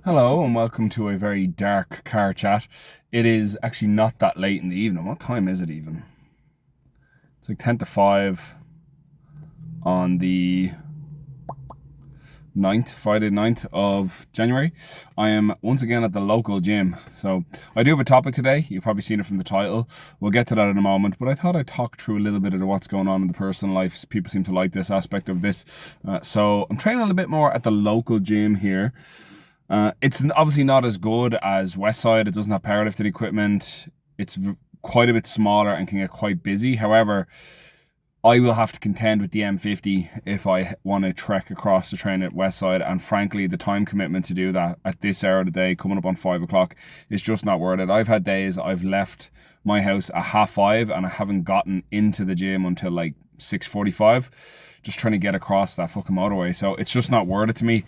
Hello and welcome to a very dark car chat. It is actually not that late in the evening. What time is it even? It's like 10 to 5 on the Friday 9th of January. I am once again at the local gym. So I do have a topic today. You've probably seen it from the title. We'll get to that in a moment. But I thought I'd talk through a little bit of what's going on in the personal life. People seem to like this aspect of this. So I'm training a little bit more at the local gym here. It's obviously not as good as Westside. It doesn't have powerlifting equipment. It's quite a bit smaller and can get quite busy. However, I will have to contend with the M50 if I want to trek across to train at Westside. And frankly, the time commitment to do that at this hour of the day, coming up on 5 o'clock, is just not worth it. I've had days I've left my house at 5:30 and I haven't gotten into the gym until like 6:45, just trying to get across that fucking motorway. So it's just not worth it to me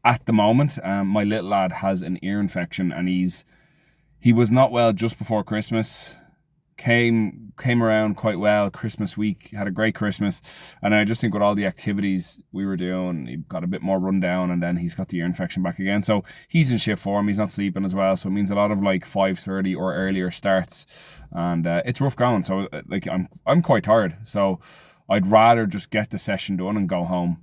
at the moment. My little lad has an ear infection and he was not well just before Christmas. Came around quite well Christmas week, had a great Christmas, and I just think with all the activities we were doing, he got a bit more run down, and then he's got the ear infection back again. So he's in shit form. He's not sleeping as well, so it means a lot of like 5:30 or earlier starts, and it's rough going. So like I'm quite tired, so I'd rather just get the session done and go home.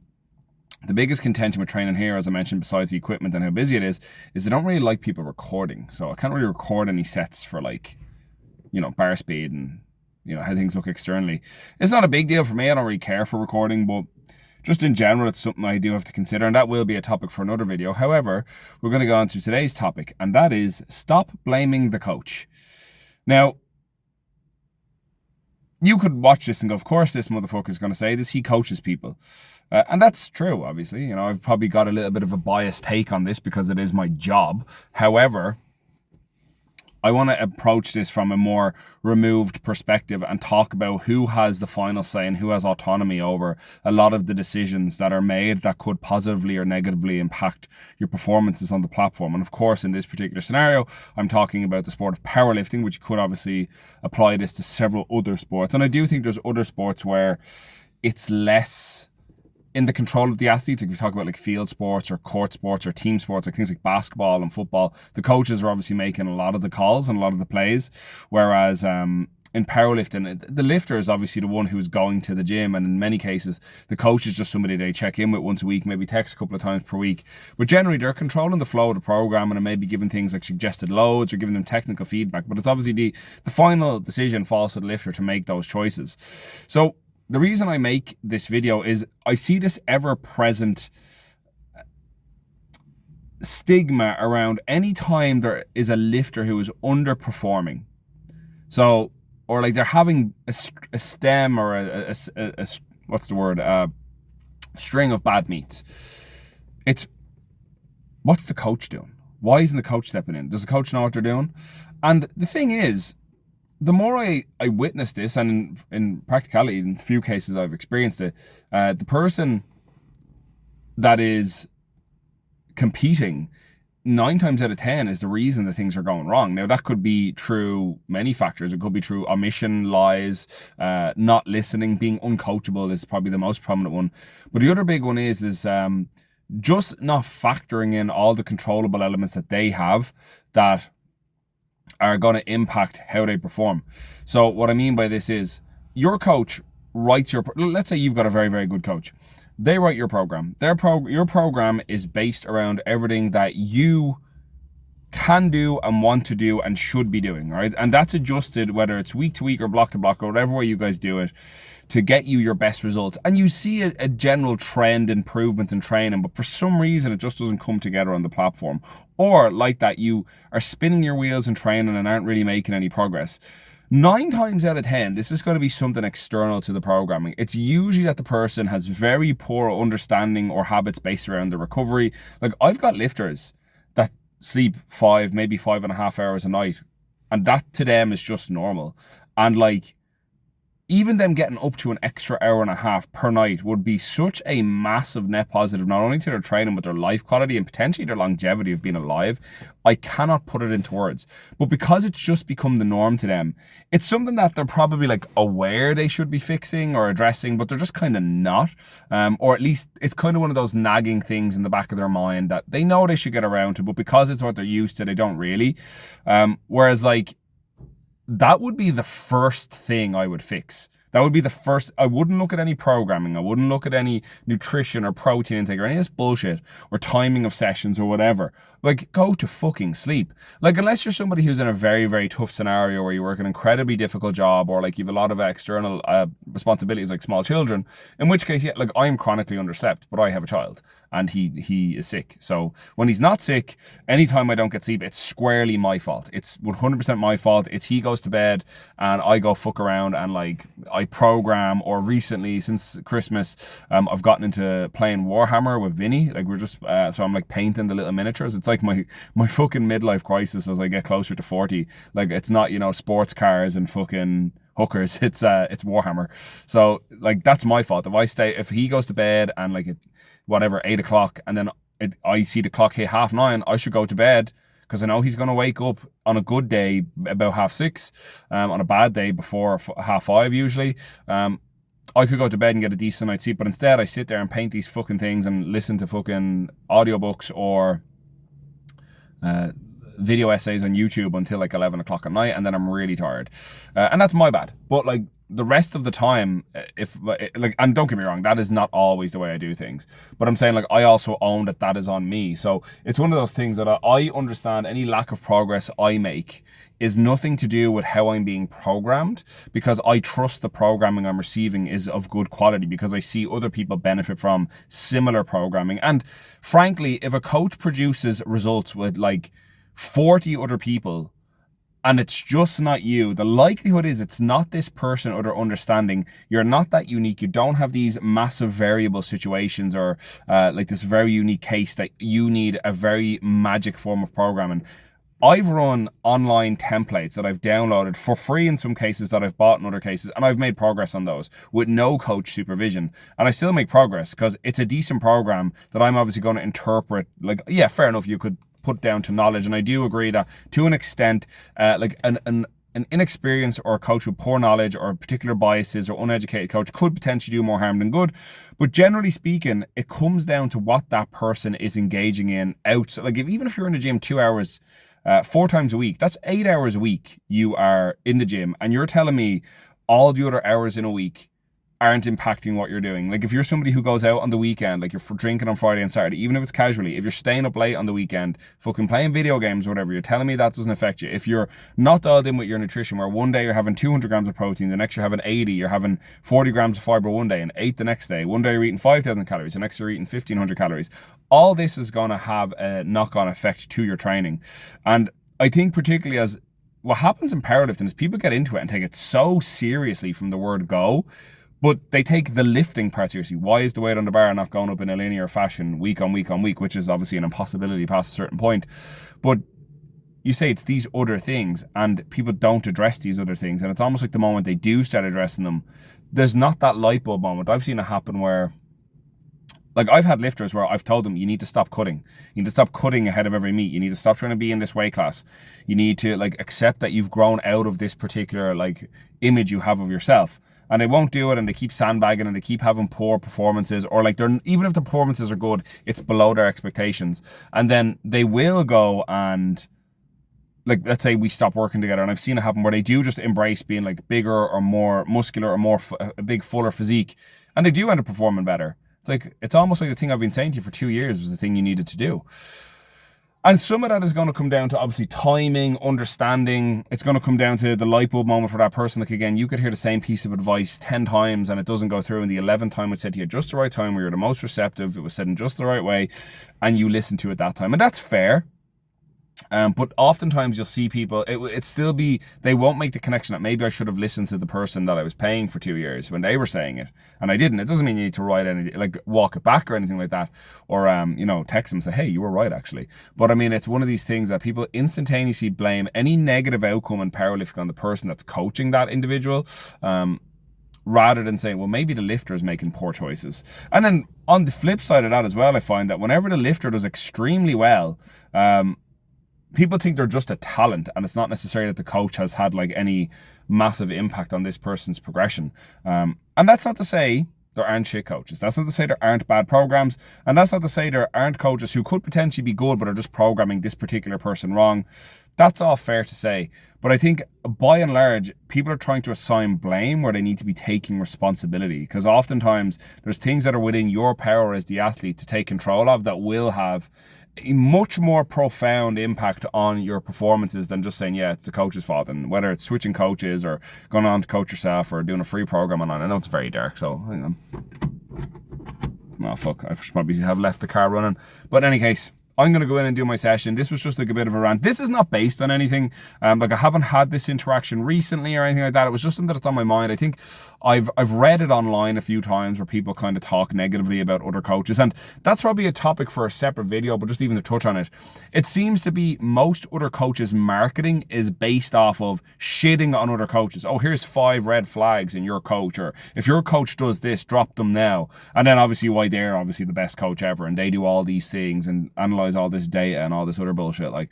The biggest contention with training here, as I mentioned, besides the equipment and how busy it is I don't really like people recording. So I can't really record any sets for like, bar speed and, how things look externally. It's not a big deal for me. I don't really care for recording, but just in general, it's something I do have to consider, and that will be a topic for another video. However, we're going to go on to today's topic, and that is stop blaming the coach. Now, you could watch this and go, of course this motherfucker is going to say this. He coaches people. And that's true, obviously. I've probably got a little bit of a biased take on this because it is my job. However, I want to approach this from a more removed perspective and talk about who has the final say and who has autonomy over a lot of the decisions that are made that could positively or negatively impact your performances on the platform. And of course, in this particular scenario, I'm talking about the sport of powerlifting, which could obviously apply this to several other sports. And I do think there's other sports where it's less in the control of the athletes. Like if we talk about like field sports or court sports or team sports, like things like basketball and football, the coaches are obviously making a lot of the calls and a lot of the plays. Whereas in powerlifting, the lifter is obviously the one who's going to the gym, and in many cases, the coach is just somebody they check in with once a week, maybe text a couple of times per week. But generally, they're controlling the flow of the program and maybe giving things like suggested loads or giving them technical feedback. But it's obviously the final decision falls to the lifter to make those choices. So the reason I make this video is I see this ever-present stigma around any time there is a lifter who is underperforming. So, or like they're having a stem or a what's the word? A string of bad meets. It's, what's the coach doing? Why isn't the coach stepping in? Does the coach know what they're doing? And the thing is, the more I witness this, and in practicality, in a few cases I've experienced it, the person that is competing 9 times out of 10 is the reason that things are going wrong. Now, that could be through many factors. It could be through omission, lies, not listening, being uncoachable is probably the most prominent one. But the other big one is just not factoring in all the controllable elements that they have that are going to impact how they perform. So what I mean by this is your coach writes let's say you've got a very, very good coach. They write your program. Your program is based around everything that you can do and want to do and should be doing, right? And that's adjusted whether it's week to week or block to block or whatever way you guys do it to get you your best results. And you see a general trend improvement in training, but for some reason it just doesn't come together on the platform. Or like that, you are spinning your wheels in training and aren't really making any progress. 9 times out of 10, this is going to be something external to the programming. It's usually that the person has very poor understanding or habits based around the recovery. Like I've got lifters that sleep 5, maybe 5.5 hours a night, and that to them is just normal. And like even them getting up to an extra hour and a half per night would be such a massive net positive, not only to their training, but their life quality and potentially their longevity of being alive. I cannot put it into words. But because it's just become the norm to them, it's something that they're probably like aware they should be fixing or addressing, but they're just kind of not. Or at least it's kind of one of those nagging things in the back of their mind that they know they should get around to, but because it's what they're used to, they don't really. Whereas like, that would be the first thing I would fix. That would be the first. I wouldn't look at any programming. I wouldn't look at any nutrition or protein intake or any of this bullshit or timing of sessions or whatever. Like, go to fucking sleep. Like, unless you're somebody who's in a very, very tough scenario where you work an incredibly difficult job or like you have a lot of external responsibilities like small children, in which case, yeah, like I'm chronically underslept, but I have a child and he is sick. So when he's not sick, anytime I don't get sleep, it's squarely my fault. It's 100% my fault. It's he goes to bed and I go fuck around and like I program, or recently since Christmas, I've gotten into playing Warhammer with Vinny. Like we're just, so I'm like painting the little miniatures. It's like my fucking midlife crisis as I get closer to 40. Like it's not, you know, sports cars and fucking hookers. It's Warhammer. So like that's my fault. If he goes to bed and like it, whatever, 8 o'clock, and then I see the clock hit 9:30, I should go to bed because I know he's going to wake up on a good day about 6:30, on a bad day before 5:30 usually. I could go to bed and get a decent night's sleep, but instead I sit there and paint these fucking things and listen to fucking audiobooks or video essays on YouTube until like 11 o'clock at night, and then I'm really tired. And that's my bad. But like the rest of the time, if like, and don't get me wrong, that is not always the way I do things. But I'm saying like I also own that is on me. So it's one of those things that I understand any lack of progress I make is nothing to do with how I'm being programmed, because I trust the programming I'm receiving is of good quality, because I see other people benefit from similar programming. And frankly, if a coach produces results with like 40 other people and it's just not you, the likelihood is it's not this person or their understanding. You're not that unique. You don't have these massive variable situations or like this very unique case that you need a very magic form of programming. I've run online templates that I've downloaded for free in some cases, that I've bought in other cases, and I've made progress on those with no coach supervision. And I still make progress because it's a decent program that I'm obviously going to interpret. Like, yeah, fair enough, you could put down to knowledge, and I do agree that to an extent, like an inexperienced or a coach with poor knowledge or particular biases or uneducated coach could potentially do more harm than good. But generally speaking, it comes down to what that person is engaging in outside. Like even if you're in the gym 2 hours, 4 times a week, that's 8 hours a week you are in the gym, and you're telling me all the other hours in a week aren't impacting what you're doing. Like if you're somebody who goes out on the weekend, like you're drinking on Friday and Saturday, even if it's casually, if you're staying up late on the weekend, fucking playing video games or whatever, you're telling me that doesn't affect you. If you're not dialed in with your nutrition, where one day you're having 200 grams of protein, the next you're having 80, you're having 40 grams of fiber one day and 8 the next day, one day you're eating 5,000 calories, the next you're eating 1,500 calories. All this is going to have a knock-on effect to your training. And I think particularly as what happens in powerlifting is people get into it and take it so seriously from the word go, but they take the lifting part seriously. Why is the weight on the bar not going up in a linear fashion week on week on week, which is obviously an impossibility past a certain point. But you say it's these other things, and people don't address these other things. And it's almost like the moment they do start addressing them, there's not that light bulb moment. I've seen it happen where, like I've had lifters where I've told them, you need to stop cutting. You need to stop cutting ahead of every meet. You need to stop trying to be in this weight class. You need to like accept that you've grown out of this particular like image you have of yourself. And they won't do it, and they keep sandbagging, and they keep having poor performances, or like they're, even if the performances are good, it's below their expectations. And then they will go and, like, let's say we stop working together, and I've seen it happen where they do just embrace being like bigger or more muscular or more a big fuller physique, and they do end up performing better. It's like, it's almost like the thing I've been saying to you for 2 years was the thing you needed to do. And some of that is going to come down to obviously timing, understanding. It's going to come down to the light bulb moment for that person. Like again, you could hear the same piece of advice 10 times and it doesn't go through. And the 11th time it's said to you at just the right time, where you're the most receptive, it was said in just the right way, and you listen to it that time. And that's fair. But oftentimes you'll see people, it still be, they won't make the connection that maybe I should have listened to the person that I was paying for 2 years when they were saying it, and I didn't. It doesn't mean you need to write any, like walk it back or anything like that, or you know, text them and say, hey, you were right actually. But I mean, it's one of these things that people instantaneously blame any negative outcome in powerlifting on the person that's coaching that individual. rather than saying, well, maybe the lifter is making poor choices. And then on the flip side of that as well, I find that whenever the lifter does extremely well, people think they're just a talent, and it's not necessarily that the coach has had like any massive impact on this person's progression. And that's not to say there aren't shit coaches. That's not to say there aren't bad programs. And that's not to say there aren't coaches who could potentially be good but are just programming this particular person wrong. That's all fair to say. But I think by and large, people are trying to assign blame where they need to be taking responsibility. Because oftentimes there's things that are within your power as the athlete to take control of that will have a much more profound impact on your performances than just saying, yeah, it's the coach's fault. And whether it's switching coaches or going on to coach yourself or doing a free program on, I know it's very dark, so hang on. Oh, fuck, I should probably have left the car running. But in any case, I'm going to go in and do my session. This was just like a bit of a rant. This is not based on anything. Like I haven't had this interaction recently or anything like that. It was just something that's on my mind. I think I've read it online a few times where people kind of talk negatively about other coaches. And that's probably a topic for a separate video, but just even to touch on it. It seems to be most other coaches' marketing is based off of shitting on other coaches. Oh, here's 5 red flags in your coach. Or if your coach does this, drop them now. And then obviously why they're obviously the best coach ever. And they do all these things and analyze all this data and all this other bullshit. Like,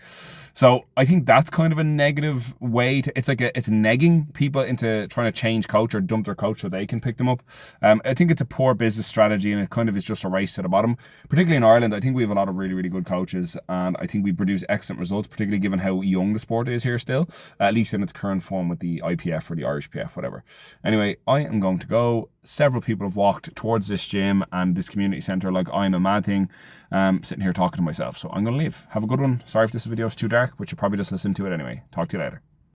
so I think that's kind of a negative way to, it's negging people into trying to change coach or dump their coach so they can pick them up. I think it's a poor business strategy, and it kind of is just a race to the bottom. Particularly in Ireland, I think we have a lot of really, really good coaches, and I think we produce excellent results, particularly given how young the sport is here still, at least in its current form with the IPF or the Irish PF, whatever. Anyway, I am going to go. Several people have walked towards this gym and this community centre like I'm a mad thing, sitting here talking to myself. So I'm going to leave. Have a good one. Sorry if this video is too dark, but you'll probably just listen to it anyway. Talk to you later.